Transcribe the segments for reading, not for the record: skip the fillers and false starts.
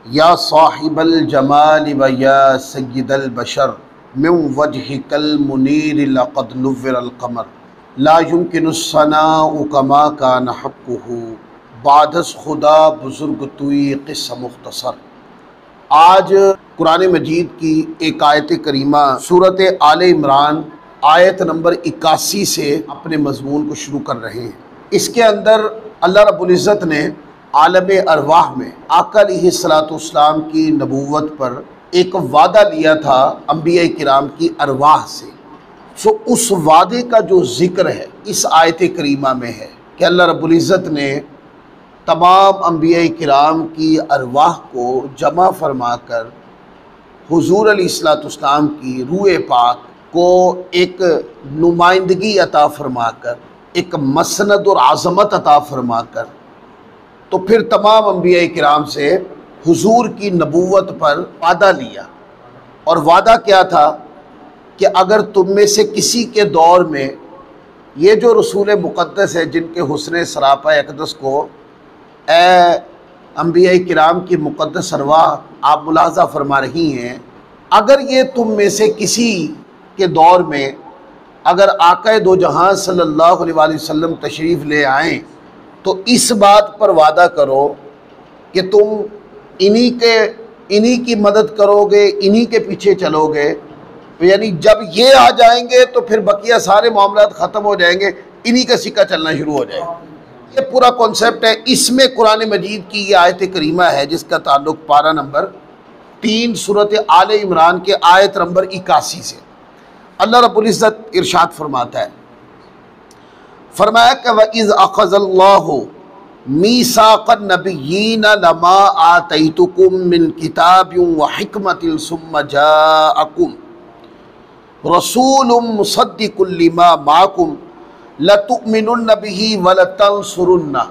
या साहिबल जमाल व या सय्यदल बशर मिन वजहिकल मुनीर लक़द नुव्विरल क़मर ला युमकिनुस सनाउ कमा कान हक़्क़ुहु बादस खुदा बुजुर्ग तुई क़िस्सा मुख्तसर। आज कुरान मजीद की एक आयत करीमा सूरत आले इमरान आयत नंबर 81 से अपने मजमून को शुरू कर रहे हैं। इसके अंदर अल्लाह रब्बुल इज़्ज़त ने आलम अरवाह में आका अलैहिस्सलाम की नबूवत पर एक वादा लिया था अंबिया किराम की अरवाह से। सो उस वादे का जो ज़िक्र है इस आयत करीमा में है कि अल्लाह रब्बुल इज़्ज़त ने तमाम अंबिया किराम की अरवाह को जमा फरमा कर हुज़ूर अलैहिस्सलाम की रूह पाक को एक नुमाइंदगी अता फरमा कर, एक मसनद और आज़मत अता फरमा कर, तो फिर तमाम अंबिया किराम से हुजूर की नबूवत पर वादा लिया। और वादा क्या था कि अगर तुम में से किसी के दौर में ये जो रसूल मुक़द्दस है जिनके हुस्न सरापा अक़दस को ए अंबिया किराम की मुक़द्दस अरवाह आप मुलाज़ा फरमा रही हैं, अगर ये तुम में से किसी के दौर में अगर आक़ाए दो जहां सल्लल्लाहु अलैहि वसल्लम तशरीफ़ ले आएँ तो इस बात पर वादा करो कि तुम इन्हीं की मदद करोगे, इन्हीं के पीछे चलोगे। यानी जब ये आ जाएंगे तो फिर बकिया सारे मामलात ख़त्म हो जाएंगे, इन्हीं का सिक्का चलना शुरू हो जाएगा। ये पूरा कॉन्सेप्ट है। इसमें कुरान मजीद की ये आयत करीमा है जिसका ताल्लुक़ पारा नंबर 3 सूरत आले इमरान के आयत नंबर 81 से। अल्लाह रब्बुल इज़्ज़त इरशाद फरमाता है, फरमाया कि वइज़ अख़ज़ल्लाहु मीसाक़न नबिय्यीन लमा आतैतुकुम मिन किताबिन व हिकमतिन सुम्मा जाअकुम रसूलुम मुसद्दिक़ुल लिमा माअकुम लतुअमिनुन्न बिही व लतंसुरुन्ना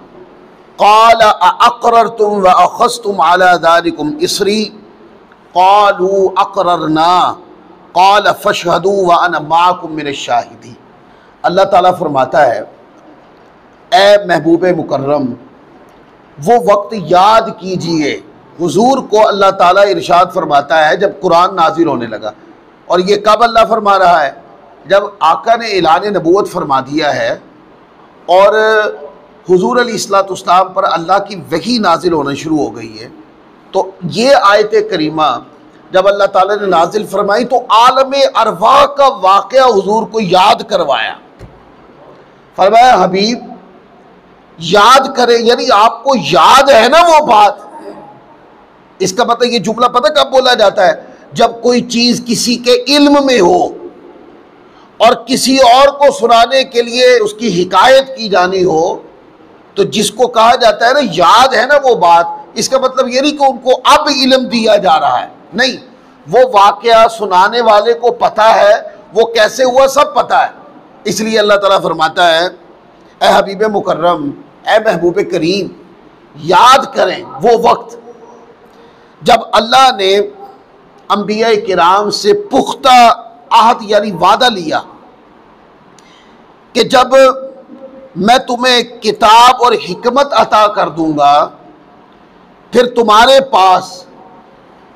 क़ाल अअक़ररतुम व अख़ज़्तुम अला ज़ालिकुम इसरी क़ालू अक़ररना क़ाल फ़शहदू व अना माअकुम मिनश शाहिदीन। अल्लाह ताला फरमाता है, ए महबूब मुकर्रम वो वक्त याद कीजिए। हुजूर को अल्लाह ताला इरशाद फरमाता है जब कुरान नाजिल होने लगा। और ये कब अल्लाह फरमा रहा है? जब आका ने ऐलान नबूवत फरमा दिया है और हुजूर अलैहिस्सलाम पर अल्लाह की वही नाजिल होना शुरू हो गई है। तो ये आयत करीमा जब अल्लाह ताला ने नाजिल फरमाई तो आलम अरवाह का वाक़या हुजूर को याद करवाया। फरमाया हबीब याद करें, यानी आपको याद है ना वो बात। इसका मतलब ये जुमला पता कब बोला जाता है? जब कोई चीज किसी के इल्म में हो और किसी और को सुनाने के लिए उसकी हिकायत की जानी हो तो जिसको कहा जाता है ना याद है ना वो बात, इसका मतलब ये नहीं कि उनको अब इल्म दिया जा रहा है, नहीं, वो वाकया सुनाने वाले को पता है, वो कैसे हुआ सब पता है। इसलिए अल्लाह ताला फरमाता है, ए हबीब मुकर्रम, ए महबूब करीम, याद करें वो वक्त जब अल्लाह ने अंबिया किराम से पुख्ता आहद यानी वादा लिया कि जब मैं तुम्हें किताब और हिकमत अता कर दूंगा फिर तुम्हारे पास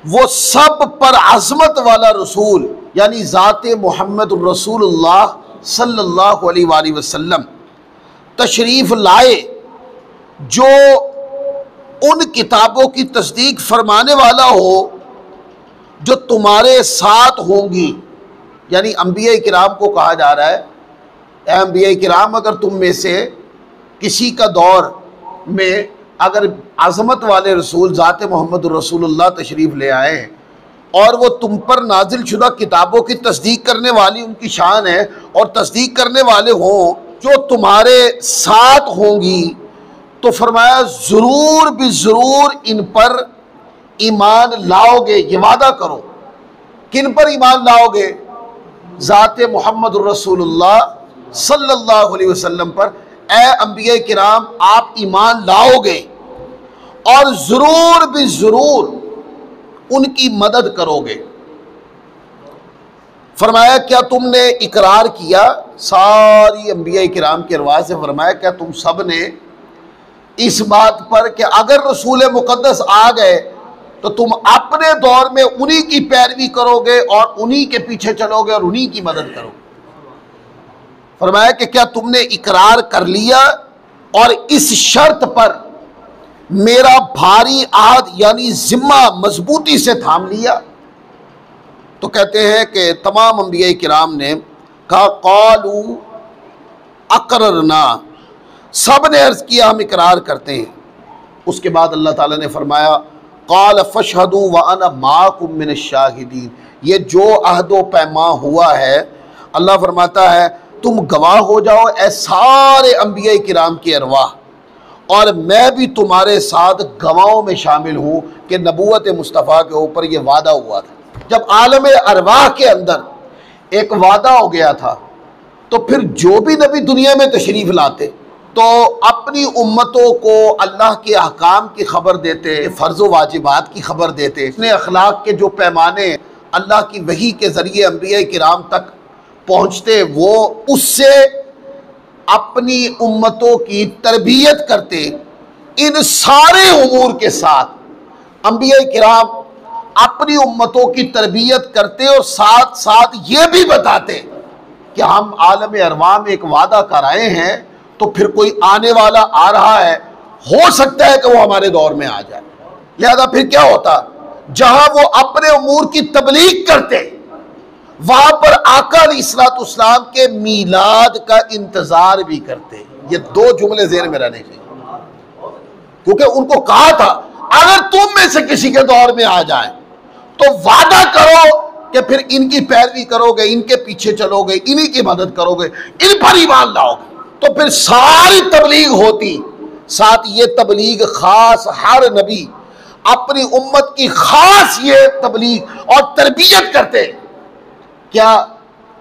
वो सब पर अज़मत वाला रसूल यानी ज़ाते मोहम्मद रसूलुल्लाह सल्लल्लाहु अलैहि वसल्लम तशरीफ़ लाए जो उन किताबों की तस्दीक फरमाने वाला हो जो तुम्हारे साथ होंगी। यानी अंबिया किराम को कहा जा रहा है, ए अंबिया किराम, अगर तुम में से किसी का दौर में अगर अज़मत वाले रसूल ज़ाते मोहम्मद रसूलुल्लाह तशरीफ़ ले आए और वो तुम पर नाजिल शुदा किताबों की तस्दीक करने वाली उनकी शान है और तस्दीक करने वाले हों जो तुम्हारे साथ होंगी, तो फरमाया ज़रूर भी ज़रूर इन पर ईमान लाओगे। ये वादा करो। किन पर ईमान लाओगे? ज़ाते मोहम्मद रसूलुल्लाह सल्लल्लाहु अलैहि वसल्लम पर। ए अंबिया किराम, आप ईमान लाओगे और ज़रूर भी ज़रूर उनकी मदद करोगे। फरमाया क्या तुमने इकरार किया? सारी अंबिया किराम के रवाज से फरमाया क्या तुम सब ने इस बात पर कि अगर रसूल मुक़द्दस आ गए तो तुम अपने दौर में उन्हीं की पैरवी करोगे और उन्हीं के पीछे चलोगे और उन्हीं की मदद करोगे। फरमाया कि क्या तुमने इकरार कर लिया और इस शर्त पर मेरा भारी आहद यानी जिम्मा मजबूती से थाम लिया? तो कहते हैं कि तमाम अंबिया किराम ने कहा क़ालू अक़ररना, सब ने अर्ज़ किया हम इकरार करते हैं। उसके बाद अल्लाह ताला ने फरमाया क़ाल फ़शहदू व अना माकुम मिनश्शाहिदीन, ये जो अहदो पैमा हुआ है अल्लाह फरमाता है तुम गवाह हो जाओ ऐ सारे अंबिया किराम की अरवाह, और मैं भी तुम्हारे साथ गवाहों में शामिल हूँ कि नबूवत मुस्तफ़ा के ऊपर ये वादा हुआ था। जब आलम अरवाह के अंदर एक वादा हो गया था तो फिर जो भी नबी दुनिया में तशरीफ़ लाते तो अपनी उम्मतों को अल्लाह के अहकाम की खबर देते, फ़र्ज़ व वाजिबात की खबर देते, अपने अखलाक के जो पैमाने अल्लाह की वही के ज़रिए अंबिया किराम तक पहुँचते वो उससे अपनी उम्मतों की तरबियत करते। इन सारे उमूर के साथ अंबिया किराम अपनी उम्मतों की तरबियत करते और साथ साथ ये भी बताते कि हम आलम अरवाह में एक वादा कर आए हैं तो फिर कोई आने वाला आ रहा है, हो सकता है कि वो हमारे दौर में आ जाए। लिहाजा फिर क्या होता, जहां वो अपने उमूर की तबलीग करते वहां पर आका अलैहिस्सलाम के मीलाद का इंतजार भी करते। ये दो जुमले ज़हन में रहने चाहिए, क्योंकि उनको कहा था अगर तुम में से किसी के दौर में आ जाए तो वादा करो कि फिर इनकी पैरवी करोगे, इनके पीछे चलोगे, इन्हीं की मदद करोगे, इन पर ईमान लाओगे। तो फिर सारी तबलीग होती। साथ ये तबलीग खास हर नबी अपनी उम्मत की खास ये तबलीग और तरबियत करते क्या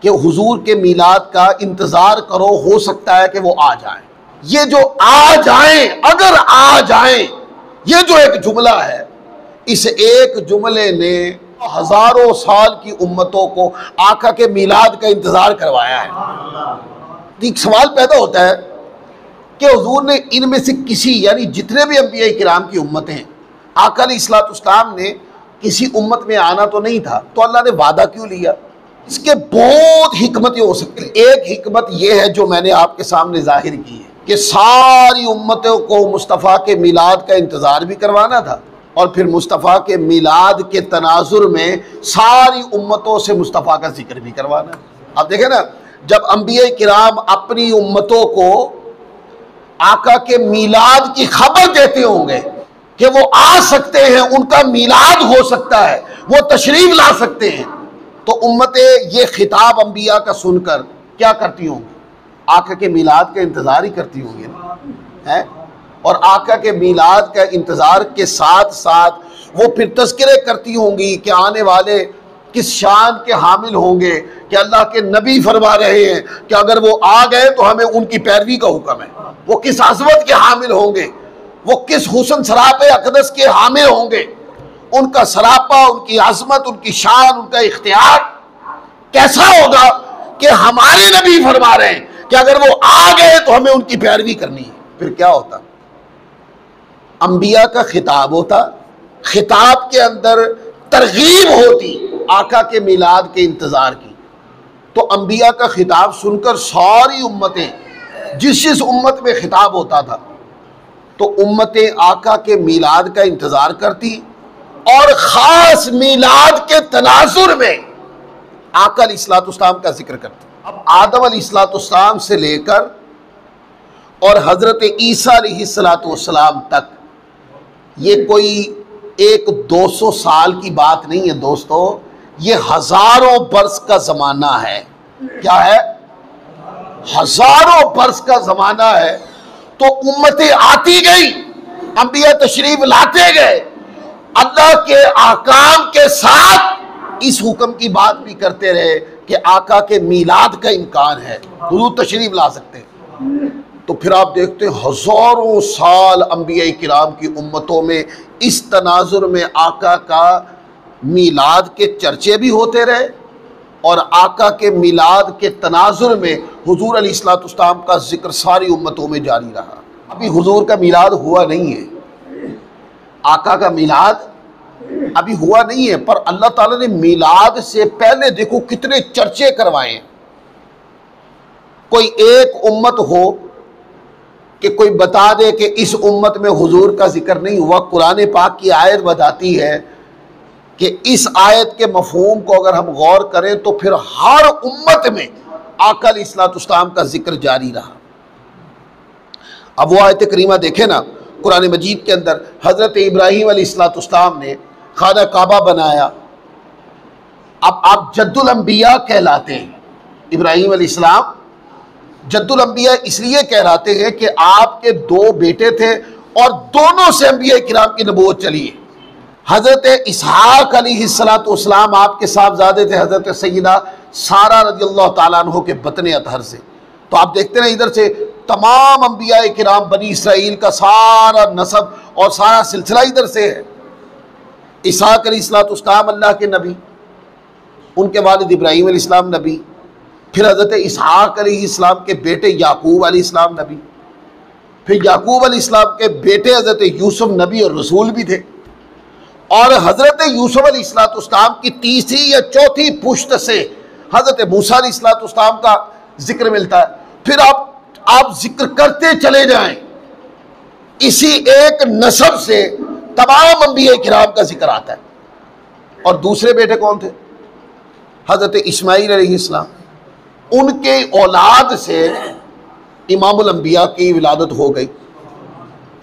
कि हुजूर के मीलाद का इंतजार करो, हो सकता है कि वो आ जाए। ये जो आ जाए, अगर आ जाए, ये जो एक जुमला है, इस एक जुमले ने हजारों साल की उम्मतों को आका के मीलाद का इंतजार करवाया है। एक सवाल पैदा होता है कि हुजूर ने इनमें से किसी यानी जितने भी अंबिया किराम की उम्मतें हैं, आका अलैहिस्सलाम ने किसी उम्मत में आना तो नहीं था, तो अल्लाह ने वादा क्यों लिया? इसके बहुत हिकमतें हो सकती हैं। एक हिकमत यह है जो मैंने आपके सामने जाहिर की है कि सारी उम्मतों को मुस्तफ़ा के मीलाद का इंतज़ार भी करवाना था और फिर मुस्तफ़ा के मीलाद के तनाजुर में सारी उम्मतों से मुस्तफ़ा का जिक्र भी करवाना है। अब देखें ना, जब अंबिया किराम अपनी उम्मतों को आका के मीलाद की खबर देते होंगे कि वो आ सकते हैं, उनका मीलाद हो सकता है, वो तशरीफ ला सकते हैं, तो उम्मतें ये खिताब अंबिया का सुनकर क्या करती होंगी? आका के मीलाद का इंतज़ार ही करती होंगी ना, है? और आका के मीलाद का इंतज़ार के साथ साथ वो फिर तज़किरे करती होंगी कि आने वाले किस शान के हामिल होंगे, कि अल्लाह के नबी फरमा रहे हैं कि अगर वो आ गए तो हमें उनकी पैरवी का हुक्म है। वो किस अज़मत के हामिल होंगे, वो किस हुस्न सरापे अक़दस के हामिल होंगे, उनका सरापा, उनकी अज़मत, उनकी शान, उनका इख्तियार कैसा होगा कि हमारे नबी फरमा रहे हैं कि अगर वो आ गए तो हमें उनकी पैरवी करनी है। फिर क्या होता? अंबिया का खिताब होता, खिताब के अंदर तरगीब होती आका के मीलाद के इंतज़ार की। तो अंबिया का खिताब सुनकर सारी उम्मतें, जिस उम्मत में खिताब होता था तो उम्मतें आका के मीलाद का इंतज़ार करती और ख़ास मीलाद के तनाजुर में आका अलैहिस्सलाम का जिक्र करती। अब आदम अलैहिस्सलाम से लेकर और हज़रत ईसा अलैहिस्सलाम तक ये कोई 100-200 साल की बात नहीं है दोस्तों, ये हज़ारों बरस का ज़माना है। क्या है? हज़ारों बरस का ज़माना है। तो उम्मतें आती गई, अंबिया तशरीफ लाते गए, अल्लाह के आकाम के साथ इस हुक्म की बात भी करते रहे कि आका के मीलाद का इम्कान है, हुजूर तशरीफ ला सकते हैं। तो फिर आप देखते हैं हज़ारों साल अंबिया किराम की उम्मतों में इस तनाजुर में आका का मीलाद के चर्चे भी होते रहे और आका के मीलाद के तनाजुर में हुजूर अलैहिस्सलाम का जिक्र सारी उम्मतों में जारी रहा। अभी हुजूर का मीलाद हुआ नहीं है, आका का मीलाद अभी हुआ नहीं है, पर अल्लाह ताला ने मिलाद से पहले देखो कितने चर्चे करवाए हैं। कोई एक उम्मत हो कि कोई बता दे कि इस उम्मत में हुजूर का जिक्र नहीं हुआ, कुरान पाक की आयत बताती है कि इस आयत के मफहूम को अगर हम गौर करें तो फिर हर उम्मत में आका अलैहिस्सलाम का जिक्र जारी रहा। अब वो आयत करीमा देखे ना, कुरान मजीद के अंदर हज़रत इब्राहीम अलैहिस्सलाम ने खाना काबा बनाया। अब आप जद्दुल अंबिया कहलाते हैं। इब्राहीम अलैहिस्सलाम जद्दुल अंबिया इसलिए कहलाते हैं कि आपके दो बेटे थे और दोनों से अंबिया किराम की नबूवत चली है। हज़रत इसहाक अलैहिस्सलाम आपके साहबजादे थे हज़रत सैयदा सारा रज़ियल्लाहु ताला अन्हो के बतने अतहर से। तो आप देखते हैं इधर से तमाम अंबिया किराम बनी इसराइल का सारा नसब और सारा सिलसिला इधर से है। इसहाक अलैहिस्सलाम अल्लाह के नबी, उनके वालिद इब्राहीम अलैहिस्सलाम नबी, फिर हज़रत इसहाक अलैहिस्सलाम के बेटे याकूब अलैहिस्सलाम नबी, फिर याकूब अलैहिस्सलाम के बेटे हज़रत यूसुफ नबी और रसूल भी थे। और हज़रत यूसुफ अलैहिस्सलाम की तीसरी या चौथी पुश्त से हज़रत मूसा अलैहिस्सलाम का जिक्र मिलता है। फिर आप जिक्र करते चले जाएं, इसी एक नसब से तमाम अंबिया किराम का जिक्र आता है। और दूसरे बेटे कौन थे? हज़रत इस्माईल अलैहिस्सलाम, उनके औलाद से इमामुल अंबिया की विलादत हो गई।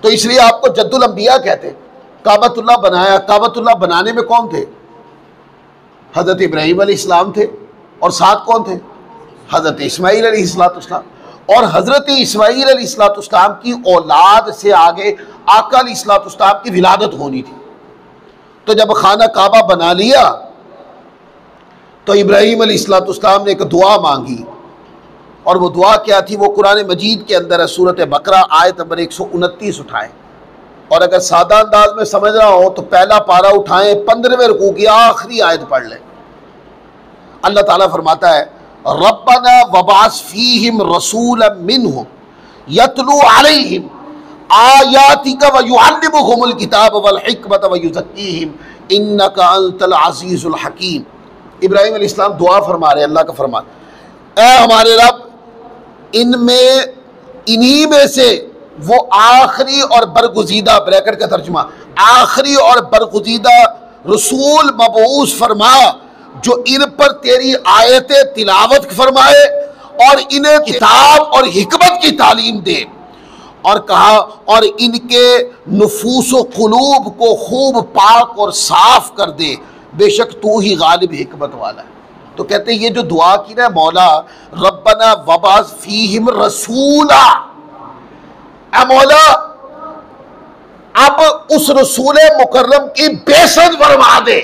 तो इसलिए आपको जद्दुल अंबिया कहते हैं। काबतुल्लाह बनाया, काबतुल्लाह बनाने में कौन थे? हज़रत इब्राहीम अलैहिस्सलाम थे और साथ कौन थे? हज़रत इस्माईल अलैहिस्सलाम। और हज़रत इस्माईल अलैहिस्सलाम की औलाद से आगे आका अलैहिस्सलाम की विलादत होनी थी। तो जब खाना काबा बना लिया तो इब्राहीम अलैहिस्सलाम ने एक दुआ मांगी, और वो दुआ क्या थी? वो कुरान मजीद के अंदर है, सूरत बकरा आयत नंबर 129 उठाएं। और अगर सादा अंदाज में समझना हो तो पहला पारा उठाएं, 15वें रुकू की आखिरी आयत पढ़ लें। अल्लाह ताला फरमाता है, रब्बना वबास फीहिम रसूलन मिनहुम यतलू अलैहिम आयातिका व युअल्लिमुहुमुल किताब वल हिकमत व युज़क्कीहिम इन्नका अंतल अज़ीज़ुल हकीम। इब्राहीम अलैहिस्सलाम दुआ फरमा रहे, अल्लाह का फरमान, ऐ हमारे रब, इनमें इन्हीं में से वो आखिरी और बरगुज़ीदा, ब्रैकेट का तर्जुमा, आखिरी और बरगुज़ीदा रसूल मबऊस फरमा जो इन पर तेरी आयतें तिलावत फरमाए और इन्हें किताब और हिकमत की तालीम दे। और कहा, और इनके नुफूस व कुलूब को खूब पाक और साफ कर दे, बेशक तू ही गालिब हिकमत वाला है। तो कहते हैं ये जो दुआ की ना मौला, रब्बना वबास फीहिम रसूला, ऐ मौला अब उस रसूल मुकर्रम की बेइज्जत फरमा दे।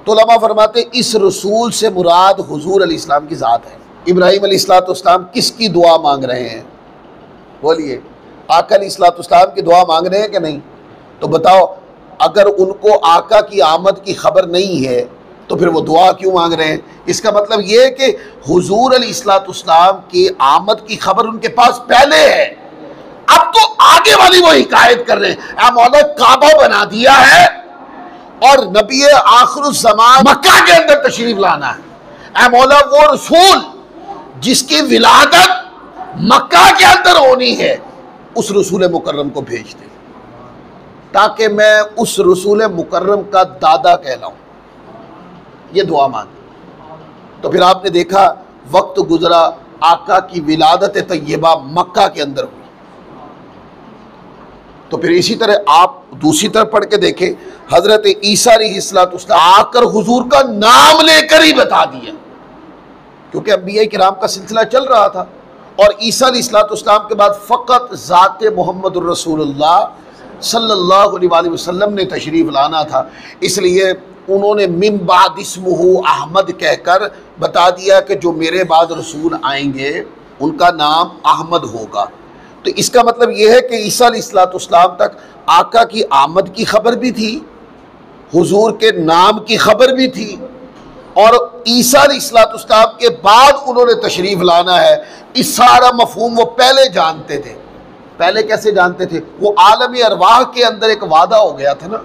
तो उलमा फरमाते इस रसूल से मुराद हुजूर अलैहिस्सलाम की ज़ात है। इब्राहीम अलैहिस्सलाम किसकी दुआ मांग रहे हैं? बोलिए, आका अलैहिस्सलाम की दुआ मांग रहे हैं कि नहीं? तो बताओ, अगर उनको आका की आमद की खबर नहीं है तो फिर वो दुआ क्यों मांग रहे हैं? इसका मतलब ये है कि हुजूर अलैहिस्सलाम की आमद की खबर उनके पास पहले है, अब तो आगे वाली वो हिकायत कर रहे हैं। ऐ मौला, काबा बना दिया है और नबी आखिरुज़्ज़मान मक्का के अंदर तशरीफ लाना है। ऐ मौला, वो रसूल जिसकी विलादत मक्का के अंदर होनी है, उस रसूल मुकर्रम को भेज दे ताकि मैं उस रसूल मुकर्रम का दादा कहलाऊं। ये दुआ मांगी। तो फिर आपने देखा वक्त गुजरा, आका की विलादत तय्यबा मक्का के अंदर हुई। तो फिर इसी तरह आप दूसरी तरफ पढ़ के देखें, हजरत ईसा अलैहिस्सलाम आकर हुजूर का नाम लेकर ही बता दिया, क्योंकि अंबिया किराम का सिलसिला चल रहा था। और ईसा अलैहिस्सलाम के बाद फ़कत ज़ात मुहम्मदुर रसूलुल्लाह सल्लल्लाहु अलैहि वसल्लम ने तशरीफ़ लाना था, इसलिए उन्होंने मिन बाद इस्मुहु अहमद कहकर बता दिया कि जो मेरे बाद रसूल आएंगे उनका नाम अहमद होगा। तो इसका मतलब यह है कि ईसा अलैहिस्सलाम तक आका की आमद की खबर भी थी, हुजूर के नाम की खबर भी थी, और ईसा अलैहिस्सलाम के बाद उन्होंने तशरीफ़ लाना है। इस सारा मफहूम वो पहले जानते थे। पहले कैसे जानते थे? वो आलम अरवाह के अंदर एक वादा हो गया था ना,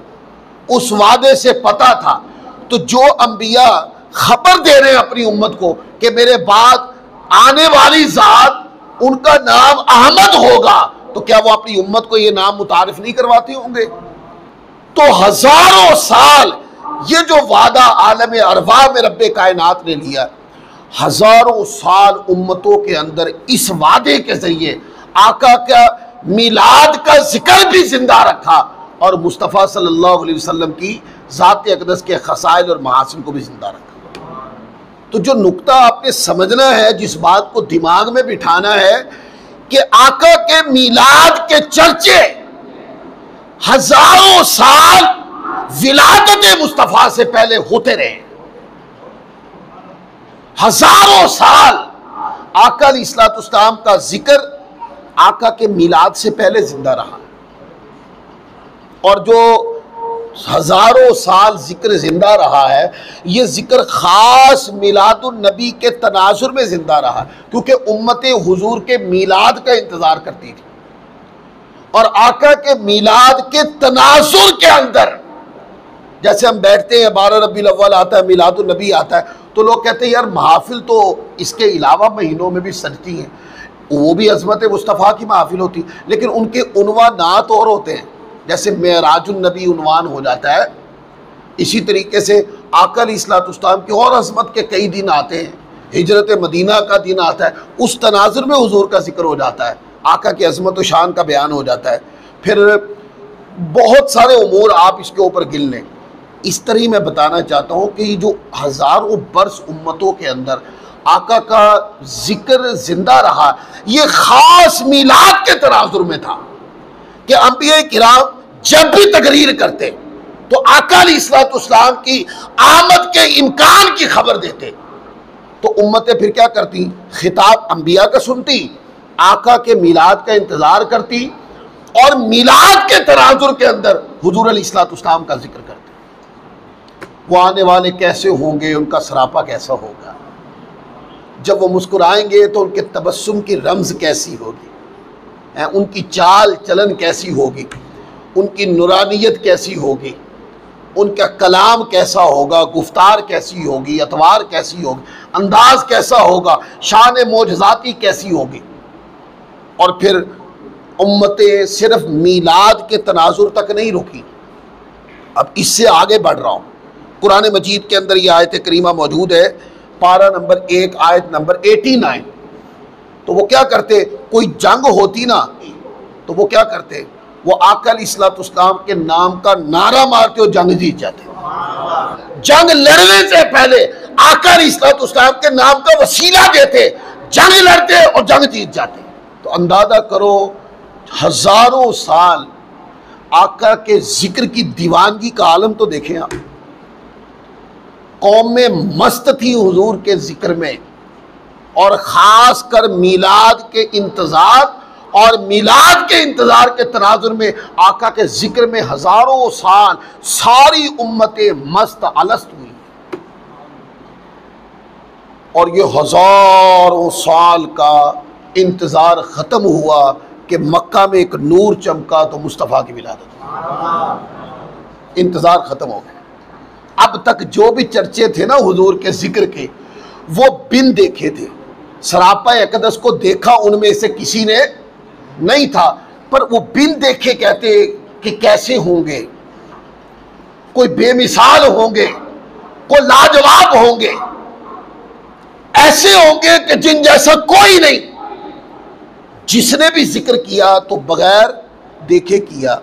उस वादे से पता था। तो जो अंबिया खबर दे रहे हैं अपनी उम्मत को कि मेरे बाद आने वाली जात उनका नाम अहमद होगा, तो क्या वो अपनी उम्मत को ये नाम मुतारिफ नहीं करवाते होंगे? तो हजारों साल ये जो वादा आलम अरवा में रब्बे कायनात ने लिया, हजारों साल उम्मतों के अंदर इस वादे के जरिए आका का मिलाद का जिक्र भी जिंदा रखा और मुस्तफ़ा सल्लल्लाहु अलैहि वसल्लम की ज़ात अक़दस के खसाइल और महासिन को भी जिंदा रखा। तो जो नुक्ता आपने समझना है, जिस बात को दिमाग में बिठाना है कि आका के मिलाद के चर्चे हजारों साल विलादत मुस्तफ़ा से पहले होते रहे। हजारों साल आका अलैहिस्सलाम का जिक्र आका के मिलाद से पहले जिंदा रहा, और जो हजारों साल जिक्र जिंदा रहा है, ये जिक्र खास मिलादुन नबी के तनाजुर में जिंदा रहा, क्योंकि उम्मते हुजूर के मिलाद का इंतजार करती थी। और आका के मिलाद के तनाजुर के अंदर, जैसे हम बैठते हैं 12 रबीउल अव्वल आता है, मिलादुन नबी आता है, तो लोग कहते हैं यार महफिल तो इसके अलावा महीनों में भी सजती हैं, वो भी अज़मत मुस्तफ़ा की महफिल होती, लेकिन उनके उन्वानात और होते हैं। जैसे मेराजुन नबी उन्वान हो जाता है, इसी तरीके से आका अलैहिस्सलाम की और अज़मत के कई दिन आते हैं, हिजरत मदीना का दिन आता है, उस तनाजुर में हुजूर का जिक्र हो जाता है, आका की अज़मत व शान का बयान हो जाता है। फिर बहुत सारे उमूर आप इसके ऊपर गिन लें। इस तरह मैं बताना चाहता हूँ कि जो हज़ारों बरस उम्मतों के अंदर आका का जिक्र जिंदा रहा, ये ख़ास मिलाद के तनाजुर में था कि अंबिया किराम जब भी तकरीर करते तो आका अलैहिस्सलाम की आमद के इम्कान की खबर देते, तो उम्मतें फिर क्या करती? खिताब अंबिया का सुनती, आका के मिलाद का इंतज़ार करती, और मिलाद के तनाजुर के अंदर हुजूर अलैहिस्सलाम का जिक्र करते। वो आने वाले कैसे होंगे, उनका सरापा कैसा होगा, जब वो मुस्कुराएंगे तो उनके तबस्सुम की रमज़ कैसी होगी, उनकी चाल चलन कैसी होगी, उनकी नूरानियत कैसी होगी, उनका कलाम कैसा होगा, गुफ्तार कैसी होगी, अतवार कैसी होगी, अंदाज कैसा होगा, शान मोजज़ाती कैसी होगी। और फिर उम्मतें सिर्फ मीलाद के तनाजुर तक नहीं रुकी, अब इससे आगे बढ़ रहा हूँ। कुरान मजीद के अंदर ये आयत करीमा मौजूद है, पारा नंबर 1 आयत नंबर 89। तो वो क्या करते, कोई जंग होती ना तो वो क्या करते, वो आका अलैहिस्सलाम के नाम का नारा मारते और जंग जीत जाते। जंग लड़ने से पहले आका अलैहिस्सलाम के नाम का वसीला देते, जंग लड़ते और जंग जीत जाते। तो अंदाजा करो हजारों साल आका के जिक्र की दीवानगी का आलम तो देखें आप। कौम में मस्त थी हुजूर के जिक्र में, और ख़ास कर मिलाद के इंतज़ार और मिलाद के इंतज़ार के तनाजुर में आका के जिक्र में हज़ारों साल सारी उम्मतें मस्त अलस्त हुई। और ये हज़ारों साल का इंतज़ार ख़त्म हुआ कि मक्का में एक नूर चमका तो मुस्तफ़ा की विलादत, इंतज़ार ख़त्म हो गया। अब तक जो भी चर्चे थे ना हुजूर के जिक्र के, वो बिन देखे थे। सरापा अक़दस को देखा उनमें से किसी ने नहीं था, पर वो बिन देखे कहते कि कैसे होंगे, कोई बेमिसाल होंगे, कोई लाजवाब होंगे, ऐसे होंगे कि जिन जैसा कोई नहीं। जिसने भी जिक्र किया तो बगैर देखे किया,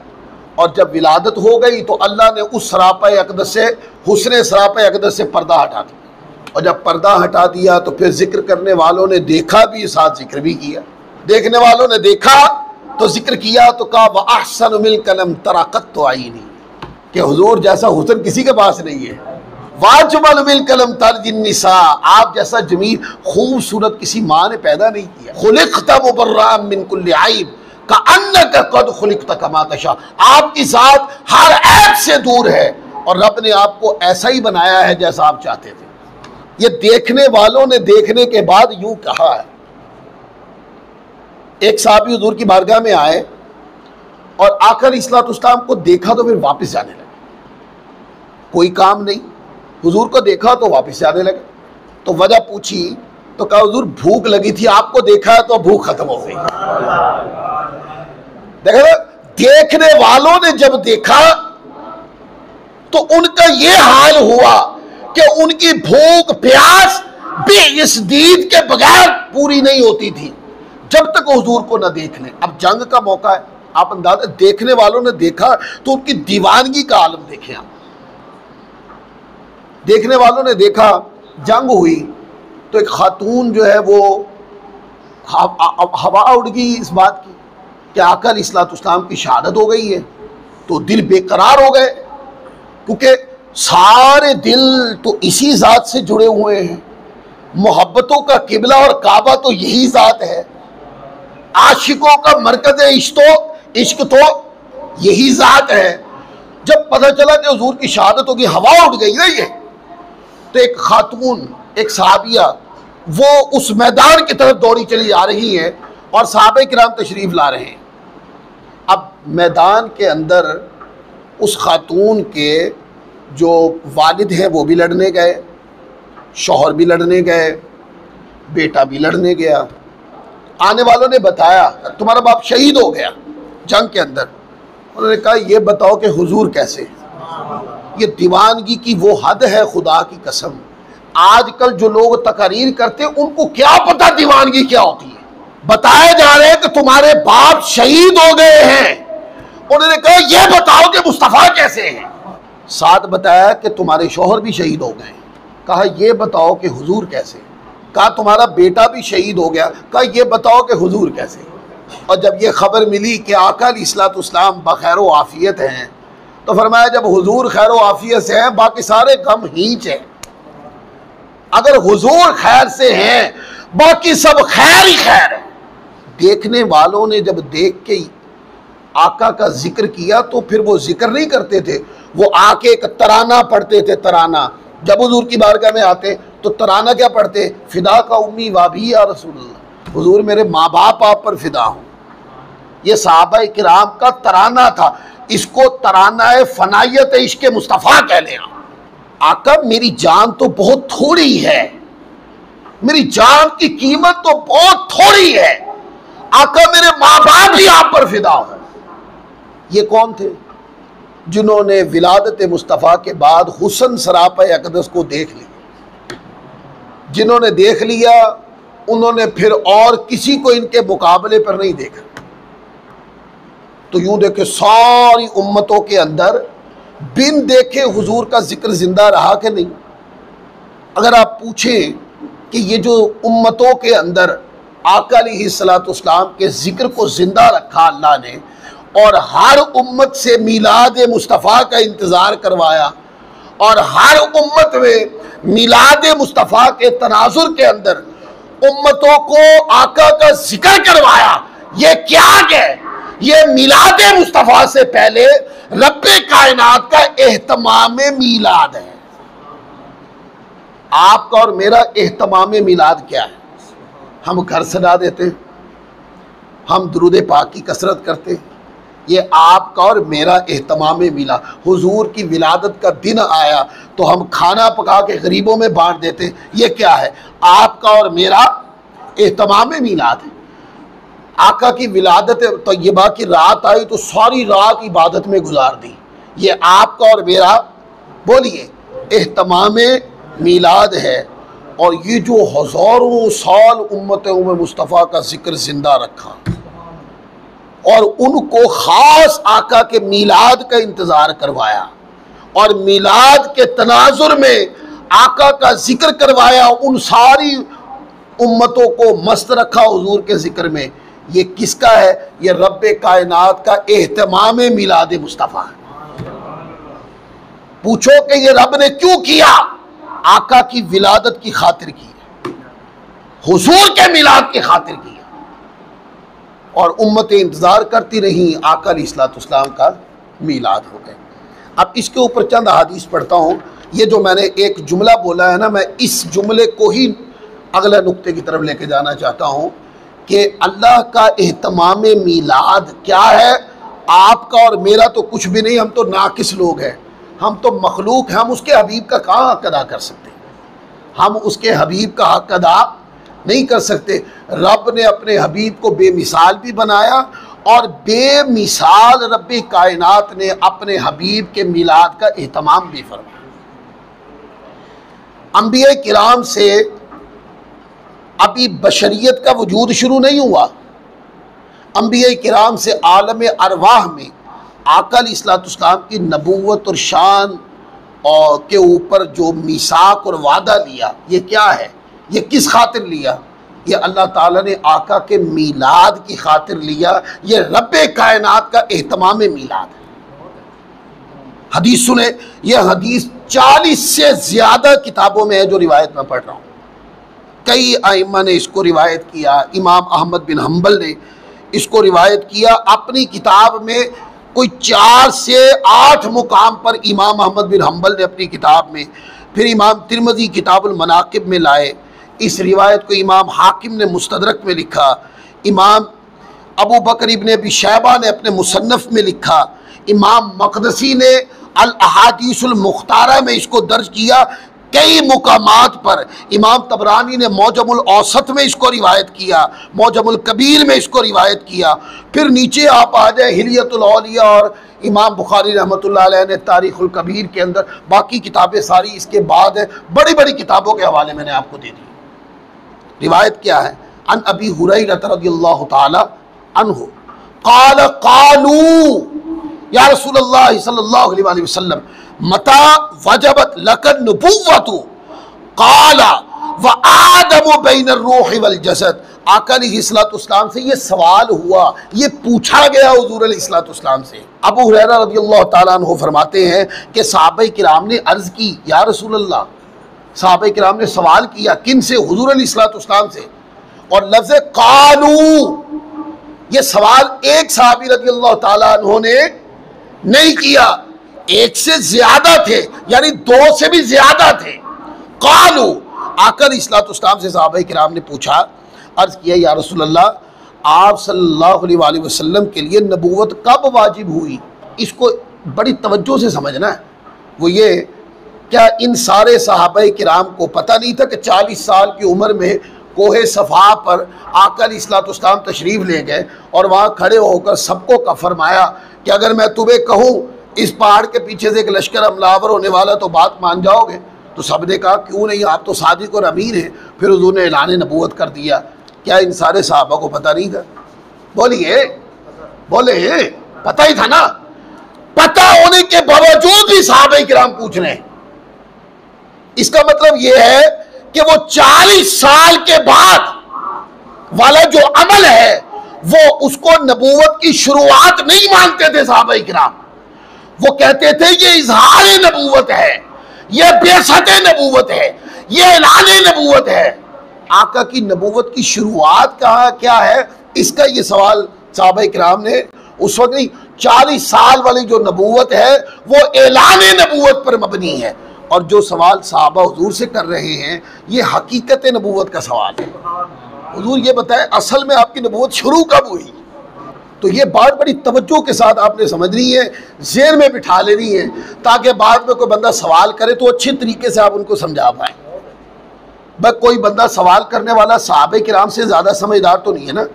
और जब विलादत हो गई तो अल्लाह ने उस सरापा अक़दस से, हुस्ने सरापा अक़दस से पर्दा हटा दिया। और जब पर्दा हटा दिया तो फिर जिक्र करने वालों ने देखा भी, साथ जिक्र भी किया। देखने वालों ने देखा तो जिक्र किया तो कहा व अहसन मिन कलम तराकत तो आई नहीं, कि हुजूर जैसा हुस्न किसी के पास नहीं है। वाजमल मिन कलम तरजिन्निसा, आप जैसा जमील खूबसूरत किसी माँ ने पैदा नहीं किया। खुलिक़्ता मुबर्रअम मिन कुल्लि ऐब कअन्नका क़द खुलिक़्ता कमा तशा, आपकी ज़ात हर ऐब से दूर है और रब ने आपको ऐसा ही बनाया है जैसा आप चाहते थे। ये देखने वालों ने देखने के बाद यूं कहा है। एक साहबी हुजूर की बारगाह में आए और आकर अलैहिस्सलाम को देखा तो फिर वापस जाने लगे। कोई काम नहीं। हुजूर को देखा तो वापस जाने लगे। तो वजह पूछी तो कहा हुजूर भूख लगी थी, आपको देखा तो भूख खत्म हो गई। देखने वालों ने जब देखा तो उनका ये हाल हुआ कि उनकी भूख प्यास भी इस दीद के बगैर पूरी नहीं होती थी जब तक हुजूर को न देख लें। अब जंग का मौका है, आप अंदाजा, देखने वालों ने देखा तो उनकी दीवानगी का आलम देखें आप। देखने वालों ने देखा, जंग हुई तो एक खातून जो है वो हवा उड़ गई इस बात की कि आका अलैहिस्सलाम की शहादत हो गई है। तो दिल बेकरार हो गए, क्योंकि सारे दिल तो इसी ज़ात से जुड़े हुए हैं। मोहब्बतों का किबला और काबा तो यही ज़ात है। आशिकों का मरकज़ इश्क तो यही ज़ात है। जब पता चला कि हुजूर की शहादत होगी, हवा उड़ गई ना ये, तो एक खातून, एक सहाबिया, वो उस मैदान की तरफ दौड़ी चली जा रही है और सहाबे किराम तशरीफ ला रहे हैं। अब मैदान के अंदर उस खातून के जो वालिद हैं वो भी लड़ने गए, शौहर भी लड़ने गए, बेटा भी लड़ने गया। आने वालों ने बताया तुम्हारा बाप शहीद हो गया जंग के अंदर। उन्होंने कहा ये बताओ कि हुजूर कैसे। ये दीवानगी की वो हद है, खुदा की कसम। आजकल जो लोग तकरीर करते हैं उनको क्या पता दीवानगी क्या होती है। बताए जा रहे हैं कि तुम्हारे बाप शहीद हो गए हैं। उन्होंने कहा ये बताओ कि मुस्तफ़ा कैसे हैं। साथ बताया कि तुम्हारे शौहर भी शहीद हो गए। कहा ये बताओ कि हुजूर कैसे। कहा तुम्हारा बेटा भी शहीद हो गया। कहा ये बताओ कि हुजूर कैसे। और जब ये खबर मिली कि आका अलैहिस्सलाम बखैर व आफियत हैं, तो फरमाया जब हुजूर खैर व आफियत से हैं, बाकी सारे गम हींच हैं। अगर हुजूर खैर से हैं, बाकी सब खैर ही खैर है। देखने वालों ने जब देख के आका का जिक्र किया तो फिर वो जिक्र नहीं करते थे, वो आके एक तराना पढ़ते थे। तराना जब हुजूर की बारगाह में आते तो तराना क्या पढ़ते, फिदा का उम्मी वाबी या रसूलल्लाह, हुजूर मेरे माँ बाप आप पर फिदा हूँ। ये सहाबा किराम का तराना था। इसको तराना फनायत इश्क़ मुस्तफ़ा कह लें। आका मेरी जान तो बहुत थोड़ी है, मेरी जान की कीमत तो बहुत थोड़ी है, आका मेरे माँ बाप भी आप पर फिदा हो। ये कौन थे? जिन्होंने विलादत मुस्तफ़ा के बाद हुस्न सरापा अक़दस को देख लिया। जिन्होंने देख लिया उन्होंने फिर और किसी को इनके मुकाबले पर नहीं देखा। तो यूं देखे सारी उम्मतों के अंदर बिन देखे हुजूर का जिक्र जिंदा रहा कि नहीं। अगर आप पूछें कि ये जो उम्मतों के अंदर आका अलैहिस्सलाम के जिक्र को जिंदा रखा अल्लाह ने, और हर उम्मत से मीलाद मुस्तफ़ा का इंतज़ार करवाया, और हर उम्मत में मीलाद मुस्तफ़ा के तनाजुर के अंदर उम्मतों को आका का जिक्र करवाया, ये क्या है? ये मीलाद मुस्तफ़ा से पहले रब्बे कायनात का एहतमाम मीलाद है। आपका और मेरा एहतमाम मीलाद क्या है? हम घर सजा देते हैं, हम दुरूद पाक की कसरत करते हैं। ये आपका और मेरा एहतमाम मिला। हुजूर की विलादत का दिन आया तो हम खाना पका के गरीबों में बांट देते। ये क्या है? आपका और मेरा एहतमाम मिलाद है। आका की विलादत तय्यबा की रात आई तो सारी रात इबादत में गुजार दी। ये आपका और मेरा, बोलिए, एहतमाम मिलाद है। और ये जो हज़ारों साल उम्मत मुस्तफ़ा का जिक्र जिंदा रखा और उनको ख़ास आका के मीलाद का इंतज़ार करवाया और मीलाद के तनाजुर में आका का जिक्र करवाया, उन सारी उम्मतों को मस्त रखा हुजूर के जिक्र में। ये किसका है? ये रब्बे कायनात का एहतमाम मीलाद मुस्तफ़ा है। पूछो कि ये रब ने क्यों किया? आका की विलादत की खातिर की, हुजूर के मिलाद की खातिर किया। और उम्मतें इंतज़ार करती रहीं, आका अलैहिस्सलाम का मीलाद हो गए। अब इसके ऊपर चंद हदीस पढ़ता हूँ। ये जो मैंने एक जुमला बोला है ना, मैं इस जुमले को ही अगले नुक्ते की तरफ लेके जाना चाहता हूँ कि अल्लाह का एहतमाम मीलाद क्या है। आपका और मेरा तो कुछ भी नहीं, हम तो नाकिस लोग हैं। हम तो मखलूक हैं, हम उसके हबीब का कहाँ हक अदा कर सकते हैं? हम उसके हबीब का हक अदा नहीं कर सकते। रब ने अपने हबीब को बेमिसाल भी बनाया और बेमिसाल रब कायनात ने अपने हबीब के मिलाद का एहतमाम भी फरमाया। अंबिया किराम से अभी बशरियत का वजूद शुरू नहीं हुआ। अंबिया किराम से आलम अरवाह में आका अलैहिस्सलाम की नबूवत और शान और के ऊपर जो मीसाक और वादा लिया, ये क्या है? ये किस खातिर लिया? ये अल्लाह ताला ने आका के मीलाद की खातिर लिया। ये रब्बे कायनात का एहतमाम मीलाद है। हदीस सुने, यह हदीस 40 से ज़्यादा किताबों में है जो रिवायत में पढ़ रहा हूँ। कई आइम्मा ने इसको रिवायत किया। इमाम अहमद बिन हम्बल ने इसको रिवायत किया अपनी किताब में। कोई 4 से 8 मुकाम पर इमाम अहमद बिन हम्बल ने अपनी किताब में। फिर इमाम तिरमिज़ी किताबुल मनाकिब में लाए इस रिवायत को। इमाम हाकिम ने मुस्तदरक में लिखा। इमाम अबू बकर इब्न अबी शैबा ने अपने मुसन्नफ़ में लिखा। इमाम मक़दसी ने अल अहादीसुल मुख्तारा में इसको दर्ज किया। कई मुकामात पर इमाम तबरानी ने मौजमुल औसत में इसको रिवायत किया, मौजमुल कबीर में इसको रिवायत किया। फिर नीचे आप आ जाए हिलियतुल औलिया और इमाम बुखारी रहमतुल्लाह अलैह ने तारीख़ुल कबीर के अंदर। बाकी किताबें सारी इसके बाद है। बड़ी बड़ी किताबों के हवाले मैंने आपको दे दी। रिवायत क्या है? अन अबी हुरैरा रज़ियल्लाहु ताला अन्हु क़ाल क़ालू या रसूलल्लाह सल्लल्लाहु अलैहि वसल्लम मता वजबत लकन नबुव्वतु क़ाला व आदमु बैन रूह वल जसद। आका अलैहिस्सलाम से ये सवाल हुआ, ये पूछा गया हुज़ूर अलैहिस्सलाम से। अबू हुरैरा रज़ियल्लाहु ताला अन्हु फरमाते हैं कि सहाबा किराम ने अर्ज़ की, या रसूलल्लाह, सहाबा किराम ने सवाल किया किन से? हुज़ूर अलैहिस्सलाम से। और लफ्ज़ क़ालू, ये सवाल एक सहाबी रज़ियल्लाहु ताला अन्हु ने नहीं किया, एक से ज्यादा थे, यानी 2 से भी ज्यादा थे। क़ालू, आका अलैहिस्सलाम से सहाबा किराम ने पूछा, अर्ज़ किया, या रसूलल्लाह, आप सल्लल्लाहु अलैहि वसल्लम के लिए नबूवत कब वाजिब हुई? इसको बड़ी तवज्जो से समझना है। वो ये, क्या इन सारे सहाबा किराम को पता नहीं था कि 40 साल की उम्र में कोहे सफ़ा पर आका अलैहिस्सलाम तशरीफ़ ले गए और वहाँ खड़े होकर सबको का फरमाया कि अगर मैं तुम्हें कहूँ इस पहाड़ के पीछे से एक लश्कर हमलावर होने वाला तो बात मान जाओगे? तो सब ने कहा क्यों नहीं, आप तो सादिक और अमीर हैं। फिर हुज़ूर ने ऐलान नबूवत कर दिया। क्या इन सारे सहाबा को पता नहीं था? बोलिए, बोले, पता ही था ना। पता होने के बावजूद भी सहाबा किराम पूछ रहे हैं। इसका मतलब यह है कि वो 40 साल के बाद वाला जो अमल है वो उसको नबूवत की शुरुआत नहीं मानते थे सहाबा किराम। वो कहते थे ये इजहार नबूवत है, ये बेसत नबूवत है, ये ऐलान नबूवत है। आका की नबूवत की शुरुआत कहाँ क्या है, इसका ये सवाल सहाबा किराम ने उस वक्त नहीं। 40 साल वाली जो नबूवत है वो ऐलान नबूवत पर मबनी है। और जो सवाल सहाबा हुजूर से कर रहे हैं ये हकीकत नबूवत का सवाल है। हुजूर ये बताएं असल में आपकी नबूवत शुरू कब हुई? तो ये बात बड़ी तवज्जो के साथ आपने समझनी है, ज़हन में बिठा लेनी है, ताकि बाद में कोई बंदा सवाल करे तो अच्छे तरीके से आप उनको समझा पाएँ। बस कोई बंदा सवाल करने वाला सहाबा किराम से ज़्यादा समझदार तो नहीं है ना,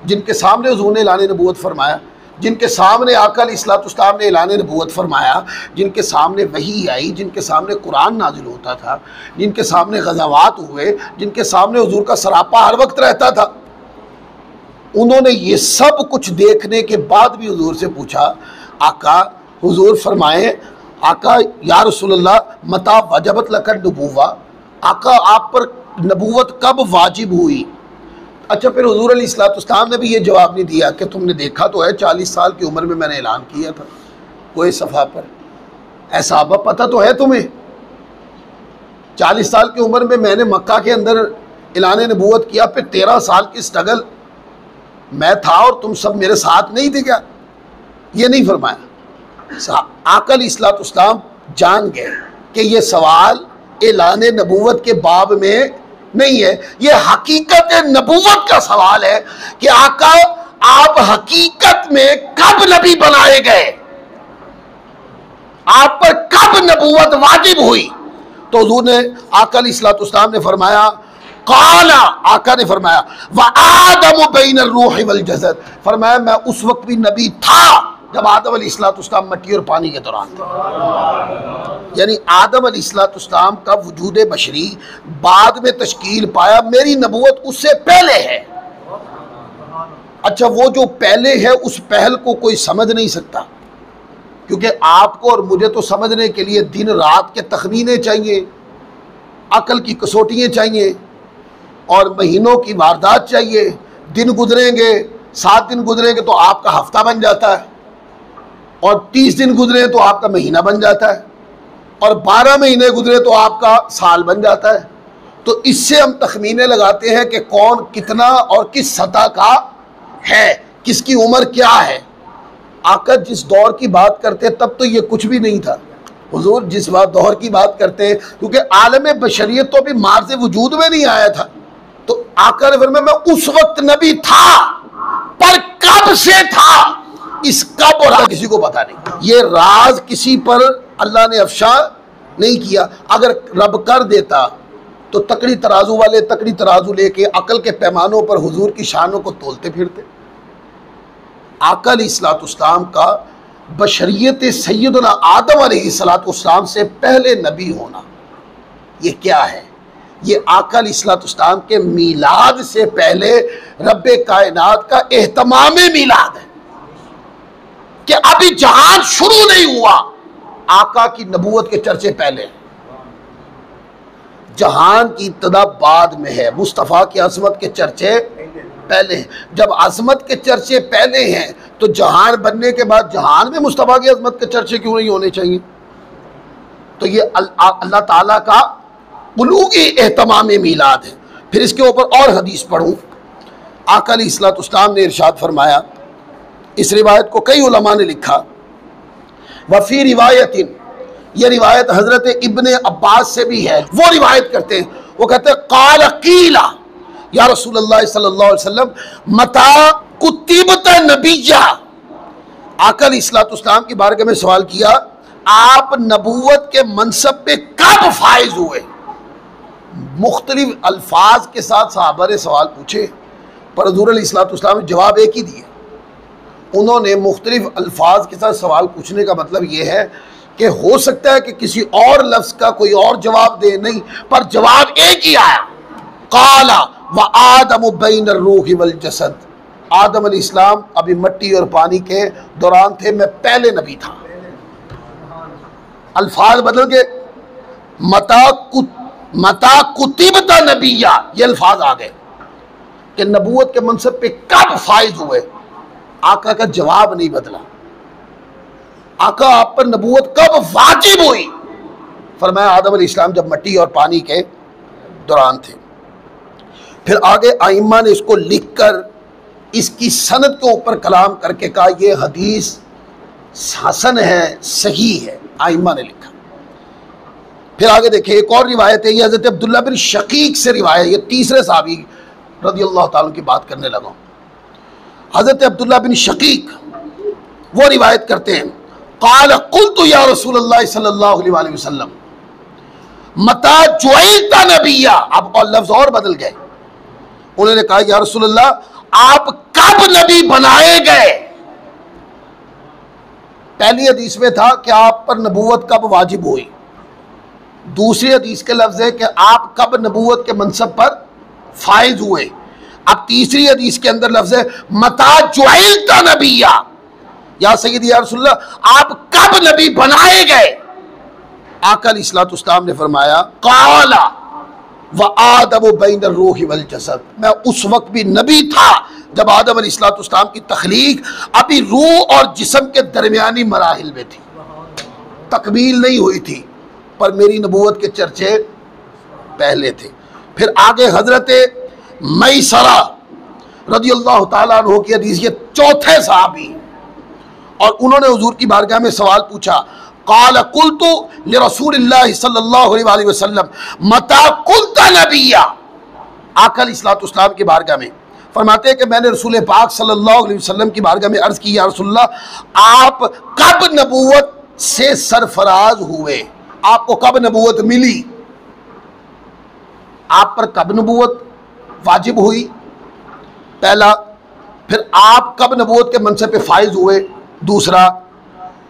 जिनके सामने हुजूर ने ऐलान नबूवत फरमाया, जिनके सामने आका अलैहिस्सलाम ने ऐलान नबूवत फरमाया, जिनके सामने वही आई, जिनके सामने कुरान नाजिल होता था, जिनके सामने गज़ावात हुए, जिनके सामने हुजूर का सरापा हर वक्त रहता था। उन्होंने ये सब कुछ देखने के बाद भी हुजूर से पूछा, आका, हुजूर फरमाए, आका या रसूलल्लाह मता वजबत लकन नबूवा, आका आप पर नबूवत कब वाजिब हुई? अच्छा, फिर हुजूर अलैहिस्सलाम ने भी ये जवाब नहीं दिया कि तुमने देखा तो है 40 साल की उम्र में मैंने ऐलान किया था कोई सफ़ा पर। ऐसा अब पता तो है तुम्हें 40 साल की उम्र में मैंने मक्का के अंदर ऐलान नबूवत किया, फिर 13 साल की स्ट्रगल मैं था और तुम सब मेरे साथ नहीं थे क्या? ये नहीं फरमाया। आका अलैहिस्सलाम जान गए कि ये सवाल ऐलान नबूवत के बाब में नहीं है, ये हकीकत नबूवत का सवाल है कि आका आप हकीकत में कब नबी बनाए गए? आप पर कब नबूवत वाजिब हुई? तो हुजूर ने आका अलैहिस्सलाम ने फरमाया, काला, आका ने फरमाया, व आदम बैन रूह वल जसद, फरमाया मैं उस वक्त भी नबी था जब आदम अलैहिस्सलाम मट्टी और पानी के दौरान थे। यानी आदम अलैहिस्सलाम का वजूद बशरी बाद में तश्कील पाया, मेरी नबूवत उससे पहले है। अच्छा, वो जो पहले है उस पहल को कोई समझ नहीं सकता, क्योंकि आपको और मुझे तो समझने के लिए दिन रात के तखमीने चाहिए, अकल की कसौटियाँ चाहिए और महीनों की वारदात चाहिए। दिन गुजरेंगे, 7 दिन गुजरेंगे तो आपका हफ्ता बन जाता है, और 30 दिन गुजरे तो आपका महीना बन जाता है, और 12 महीने गुजरे तो आपका साल बन जाता है। तो इससे हम तखमीने लगाते हैं कि कौन कितना और किस सतह का है, किसकी उम्र क्या है। आका जिस दौर की बात करते तब तो ये कुछ भी नहीं था। हुजूर जिस दौर की बात करते, क्योंकि आलम बशरियत तो अभी मार्ज़ वजूद में नहीं आया था, तो आका ने फरमाया मैं उस वक्त नबी था, पर कब से था, इस कब और किसी को पता नहीं। ये राज किसी पर अल्लाह ने अफशा नहीं किया। अगर रब कर देता तो तकड़ी तराजू वाले तकड़ी तराजू लेके अकल के पैमानों पर हुजूर की शानों को तोलते फिरते। आका अलैहिस्सलाम का बशरियत सैयदना आदम अलैहिस्सलाम से पहले नबी होना, ये क्या है? ये आका अलैहिस्सलाम के मीलाद से पहले रब्बे कायनात का एहतमाम मीलाद है कि अभी जहान शुरू नहीं हुआ, आका की नबूवत के चर्चे पहले, जहान की इब्तिदा बाद में है। मुस्तफ़ा की अज़मत के चर्चे पहले हैं। जब अज़मत के चर्चे पहले हैं तो जहान बनने के बाद जहान में मुस्तफ़ा की अज़मत के चर्चे क्यों नहीं होने चाहिए? तो ये अल्लाह ताला का बुलूगी एहतमाम मीलाद है। फिर इसके ऊपर और हदीस पढ़ूँ। आका अलैहिस्सलाम ने इरशाद फरमाया, इस रिवायत को कई उलमा ने लिखा, वफ़ी रिवायतिन, ये रिवायत हज़रत इब्ने अब्बास से भी है। वो रिवायत करते हैं, वो कहते हैं क़ाल क़ीला या रसूलल्लाह सल्लल्लाहु अलैहि वसल्लम मता कुतिबत नबिय्या। आका अलैहिस्सलाम की बारगाह में सवाल किया, आप नबूवत के मनसब पे कब फाइज हुए? मुख्तलिफ अल्फाज के साथ सहाबा ने सवाल पूछे, पर हुज़ूर अलैहिस्सलाम ने जवाब एक ही दिए। उन्होंने मुख्तलिफ अल्फाज के साथ सवाल पूछने का मतलब ये है कि हो सकता है कि किसी और लफ्ज़ का कोई और जवाब दे, नहीं, पर जवाब एक ही आया, काला व आदम बैन रूह वल जसद। आदम अलैहिस्सलाम अभी मिट्टी और पानी के दौरान थे, मैं पहले नबी था। अल्फाज बदल के मता कुतिबत नबिय्या, ये अल्फाज आ गए कि नबूवत के मनसब पे कब फाइज हुए। आका का जवाब नहीं बदला। आका आप पर नबूवत कब वाजिब हुई? फरमाया आदम अलैहिस्सलाम जब मिट्टी और पानी के दौरान थे। फिर आगे आइम्मा ने इसको लिखकर इसकी सनद के ऊपर कलाम करके कहा यह हदीस हसन है, सही है, आइम्मा ने लिखा। फिर आगे देखिए एक और रिवायत है, ये हज़रत अब्दुल्ला बिन शकीक से रिवायत, ये तीसरे साहबी रज़ियल्लाहु ताला की बात करने लगा। हज़रत अब्दुल्ला बिन शकीक वो रिवायत करते हैं, क़ाल क़ुल्तु या रसूलल्लाह सल्लल्लाहु अलैहि वसल्लम मता जुइलता नबिय्या। अब और लफ्ज़ और बदल गए। उन्होंने कहा या रसूलल्लाह आप कब नबी बनाए गए? पहली हदीस में था कि आप पर नबूवत कब वाजिब हुई, दूसरी हदीस के लफ्ज़ है कि आप कब नबूवत के मनसब पर फाइज हुए। अब तीसरी हदीस के अंदर लफ्ज़ है मता जुइलता नबिय्या, या सय्यदी या रसूलल्लाह आप कब नबी बनाए गए? आका अलैहिस्सलाम ने फरमाया काला व आदम बैन रूह वल जसद, मैं उस वक्त भी नबी था जब आदम अलैहिस्सलाम की तख्लीक अभी रूह और जिस्म के दरमियानी मराहिल में थी, तकमील नहीं हुई थी, पर मेरी नबूवत के चर्चे पहले थे। फिर आगे हजरत मैसरा रज़ियल्लाहु ताला अन्हु की हदीस, ये चौथे सहाबी, और उन्होंने हुजूर की बारगाह में सवाल पूछा, क़ाल क़ुल्तु लिरसूलिल्लाहि सल्लल्लाहु अलैहि वसल्लम मता कुन्ता नबिय्या। आका अलैहिस्सलाम की बारगाह में फरमाते हैं कि मैंने रसूल पाक सल्लल्लाहु अलैहि वसल्लम की बारगाह में अर्ज़ की, या रसूलल्लाह आप कब नबूवत से सरफराज हुए। आपको कब नबूवत मिली, आप पर कब नबूवत वाजिब हुई, पहला। फिर आप कब नबूवत के मनसब पे फाइज हुए, दूसरा।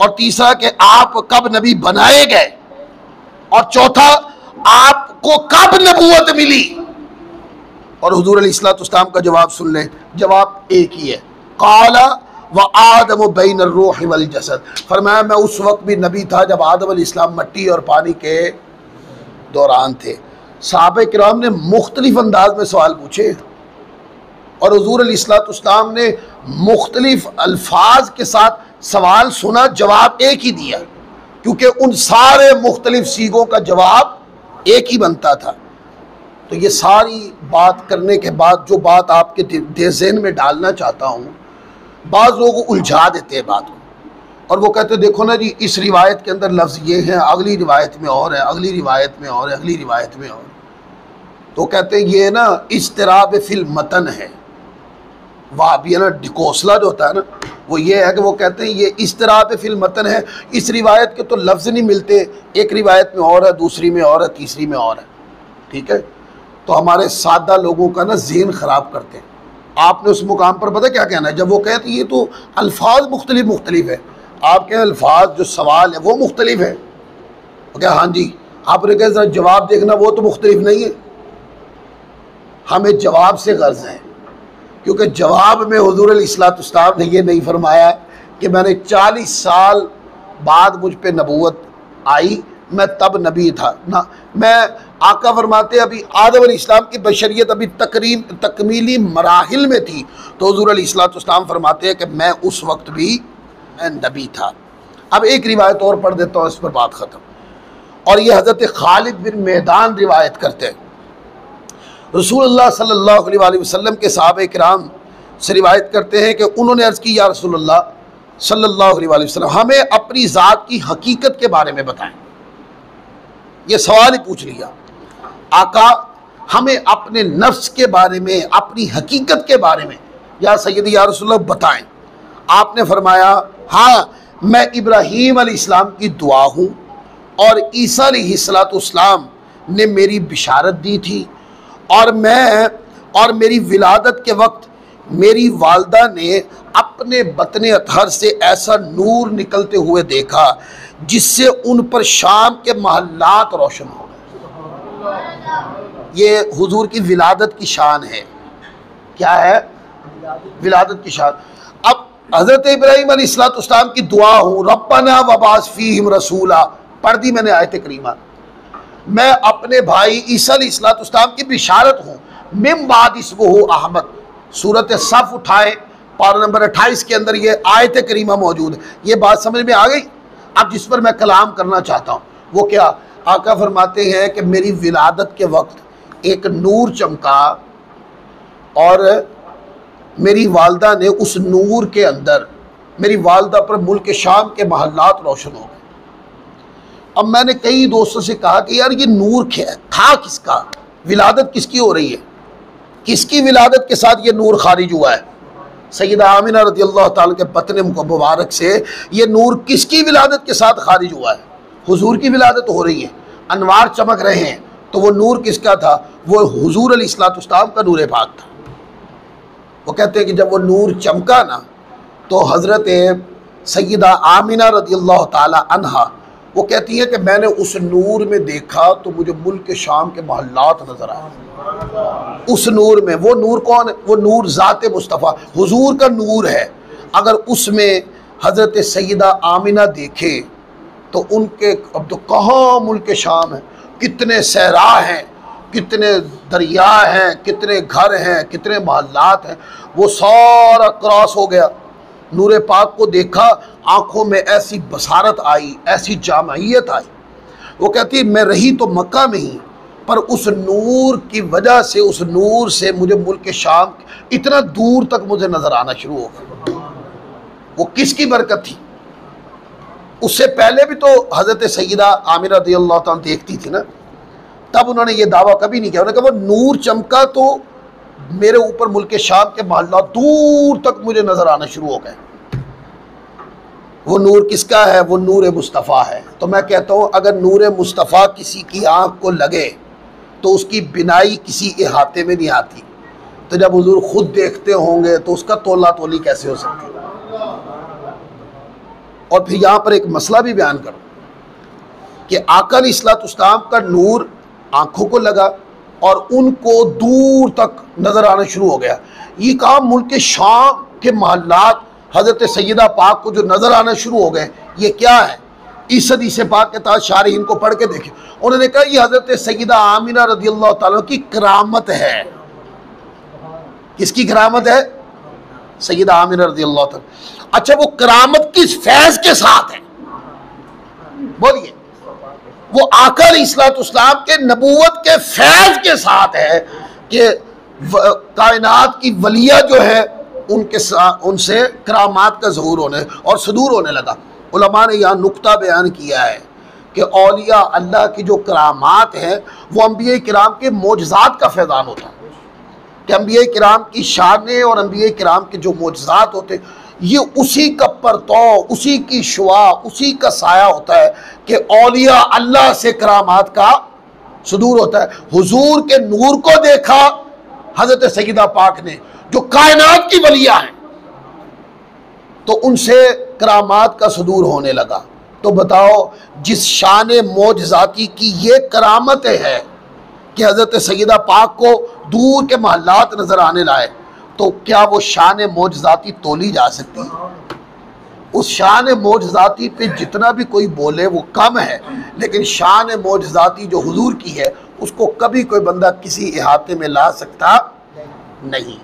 और तीसरा कि आप कब नबी बनाए गए, और चौथा आपको कब नबूवत मिली। और हुजूर अलैहिस्सलाम का जवाब सुन लें, जवाब एक ही है, काला व आदम बैन अर्रूह वल जसद। फरमाया मैं उस वक्त भी नबी था जब आदम अलैहिस्सलाम मट्टी और पानी के दौरान थे। सहाबा किराम ने मुख्तलिफ अंदाज में सवाल पूछे और हुजूर अलैहिस्सलाम ने मुख्तलिफ अल्फाज के साथ सवाल सुना, जवाब एक ही दिया, क्योंकि उन सारे मुख्तलिफ सीगों का जवाब एक ही बनता था। तो ये सारी बात करने के बाद जो बात आपके ज़हन में डालना चाहता हूँ, बाज़ लोग उलझा देते हैं बात को और वो कहते हैं देखो ना जी इस रिवायत के अंदर लफ्ज़ ये है, अगली रिवायत में और है, अगली रिवायत में और है, अगली रिवायत में और। तो कहते हैं ये ना इस्तिराब फिल मतन है। वहाबिया ना डिकोसला जो होता है ना, वो ये है कि वो कहते हैं ये इस्तिराब फिल मतन है, इस रिवायत के तो लफ्ज़ नहीं मिलते, एक रिवायत में और है, दूसरी में और है, तीसरी में और है। ठीक है, तो हमारे सादा लोगों का ना ज़हन ख़राब करते हैं। आपने उस मुकाम पर पता क्या कहना है, जब वो कहते ये तो अल्फाज मुख्तलिफ है, आपके अल्फाज जो सवाल है वो मुख्तलिफ है, तो क्या हाँ जी, आपने कहा ज़रा जवाब देखना वो तो मुख्तलिफ नहीं है। हमें जवाब से गर्ज है, क्योंकि जवाब में हुजूर अलैहिस्सलाम ने ये नहीं फरमाया कि मैंने 40 साल बाद मुझ पे नबूवत आई, मैं तब नबी था ना। मैं आका फरमाते अभी आदम अलैहिस्सलाम की बशरियत अभी तकमीली मराहिल में थी, तो हुजूर अलैहिस्सलाम फरमाते हैं कि मैं उस वक्त भी नबी था। अब एक रिवायत और पढ़ देता हूँ, इस पर बात ख़त्म। और ये हज़रत खालिद बिन मैदान रिवायत करते हैं, रसूलुल्लाह सल्लल्लाहु अलैहि वसल्लम के सहाबा किराम से रिवायत करते हैं कि उन्होंने अर्ज़ की या रसूलुल्लाह सल्लल्लाहु अलैहि वसल्लम हमें अपनी ज़ात की हकीकत के बारे में बताएं। ये सवाल ही पूछ लिया, आका हमें अपने नफ्स के बारे में, अपनी हकीकत के बारे में या सैयदी या रसूलल्लाह बताएं। आपने फरमाया हाँ मैं इब्राहीम अलैहिस्सलाम की दुआ हूँ और ईसा अलैहिस्सलाम ने मेरी बिशारत दी थी, और मेरी विलादत के वक्त मेरी वालदा ने अपने बतने अतहर से ऐसा नूर निकलते हुए देखा जिससे उन पर शाम के महल्लात रोशन हो गए। ये हुजूर की विलादत की शान है। क्या है? विलादत की शान। अब हज़रत इब्राहीम अलैहिस्सलाम की दुआ हूँ, रब्बना वबास फीहिम रसूला, पढ़ दी मैंने आयत करीमा। मैं अपने भाई ईसा अलैहिस्सलाम की बिशारत हूँ, मिम बाद इस्मुहु अहमद। सूरत सफ उठाए, पारा नंबर 28 के अंदर ये आयत करीमा मौजूद है। ये बात समझ में आ गई? अब जिस पर मैं कलाम करना चाहता हूँ वो क्या, आका फरमाते हैं कि मेरी विलादत के वक्त एक नूर चमका और मेरी वालदा ने उस नूर के अंदर, मेरी वालदा पर मुल्क शाम के महल्लात रोशन हो गए। अब मैंने कई दोस्तों से कहा कि यार ये नूर क्या था, किसका, विलादत किसकी हो रही है, किसकी विलादत के साथ ये नूर खारिज हुआ है? सैयदा आमिना रज़ियल्लाहु ताला के बतन मुबारक से ये नूर किसकी विलादत के साथ खारिज हुआ है? हुजूर की विलादत हो रही है, अनवार चमक रहे हैं, तो वो नूर किसका था? वो हुजूर अलैहिस्सलाम का नूर पाक था। वो कहते हैं कि जब वो नूर चमका ना, तो हज़रत सैयदा आमिना रज़ियल्लाहु ताला अन्हा वो कहती है कि मैंने उस नूर में देखा तो मुझे मुल्क शाम के महल्लात नज़र आए। उस नूर में, वो नूर कौन है? वो नूर ज़ात मुस्तफ़ा, हुजूर का नूर है। अगर उसमें हज़रत सैयदा आमिना देखे तो उनके, अब तो कहाँ मुल्क शाम है, कितने सहरा हैं, कितने दरिया हैं, कितने घर हैं, कितने महल्लात हैं, वो सारा क्रॉस हो गया। नूर पाक को देखा, आँखों में ऐसी बसारत आई, ऐसी जामयत आई। वो कहती है मैं रही तो मक्का में ही, पर उस नूर की वजह से, उस नूर से मुझे मुल्क शाम इतना दूर तक मुझे नज़र आना शुरू हो गया। वो किसकी बरकत थी? उससे पहले भी तो हज़रत सैयदा आमिना रज़ियल्लाहु ताला देखती थी ना, तब उन्होंने ये दावा कभी नहीं किया। उन्होंने कहा वो नूर चमका तो मेरे ऊपर मुल्क शाम के महल्ला दूर तक मुझे नज़र आना शुरू हो गए। वो नूर किसका है? वो नूर मुस्तफ़ा है। तो मैं कहता हूँ अगर नूर मुस्तफ़ा किसी की आँख को लगे तो उसकी बिनाई किसी इहाते में नहीं आती। तो जब हुजूर खुद देखते होंगे तो उसका तोला तोली कैसे हो सकती है? और फिर यहाँ पर एक मसला भी बयान करो कि आका अलैहिस्सलाम का नूर आँखों को लगा और उनको दूर तक नज़र आना शुरू हो गया। ये काम मुल्क शाम के महल्लात हज़रत सैयदा पाक को जो नज़र आना शुरू हो गए, ये क्या है? इस हदीस पाक के तहत शारहीन को पढ़ के देखें। उन्होंने कहा ये हज़रत सैयदा आमिना रज़ियल्लाहु ताला की करामत है। किसकी करामत है? सैयदा आमिना रज़ियल्लाहु ताला। अच्छा, वो करामत किस फैज़ के साथ है? बोलिए। वो आका अलैहिस्सलाम के नबूवत के फैज़ के साथ है कि कायनात की वलिया जो है उनके साथ उनसे करामात का ज़हूर होने और सदूर होने लगा। उलमा ने यहाँ नुक्ता बयान किया है कि औलिया अल्लाह की जो करामात हैं वो अंबिया किराम के मोजज़ात का फैज़ान होता है कि अंबिया किराम की शानें और अंबिया किराम के जो मोजज़ात होते ये उसी का परतौ, उसी की शुआ, उसी का साया होता है कि औलिया अल्लाह से करामात का सदूर होता है। हुजूर के नूर को देखा हज़रत सैयदा पाक ने जो कायनात की वलिया हैं, तो उनसे करामात का सदूर होने लगा। तो बताओ, जिस शान मोजज़ाती की ये करामत है कि हज़रत सैयदा पाक को दूर के महल्लात नज़र आने लाए, तो क्या वो शान मोजज़ाती तोली जा सकती है? उस शान मोजज़ाती पे जितना भी कोई बोले वो कम है, लेकिन शान मोजज़ाती जो हुजूर की है उसको कभी कोई बंदा किसी इहाते में ला सकता नहीं।